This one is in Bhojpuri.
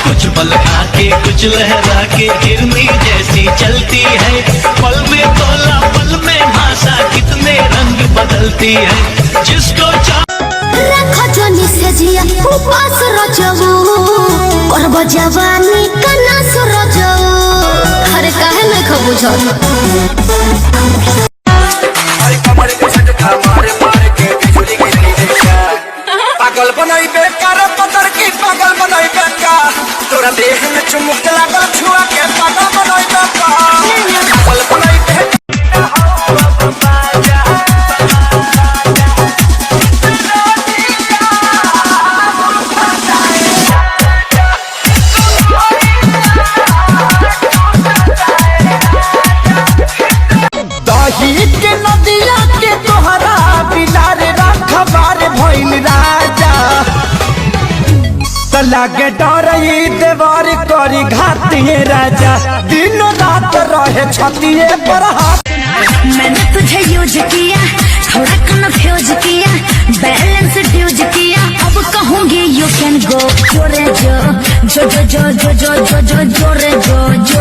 कुछ पल आके कुछ लहरा के हिरनी जैसी चलती है, पल में तोला पल में भाषा कितने रंग बदलती है। जिसको रखो जोनी से जिया उपास रजबू करब जवानी कना सुरजऊ। अरे काहे न खबू पागल बनाई बेकार पतर की पागल बनाई बेकार तोरा देह में चुमुक लागल छुआ के पागल बनाई बेकार पागल बनाई दही के नदिया के तोहरा बिना रे रखबार भइल राजा लागे डरई देवर करी घातिए राजा दिन रात रहे छतिए पर हाथ। मैंने तुझे यूज किया थोड़ा कंफ्यूज किया बैलेंस ड्यूज किया अब कहूंगी यू कैन गो जोरे जो जो जो जो जो जो जो जो जो रे जो जो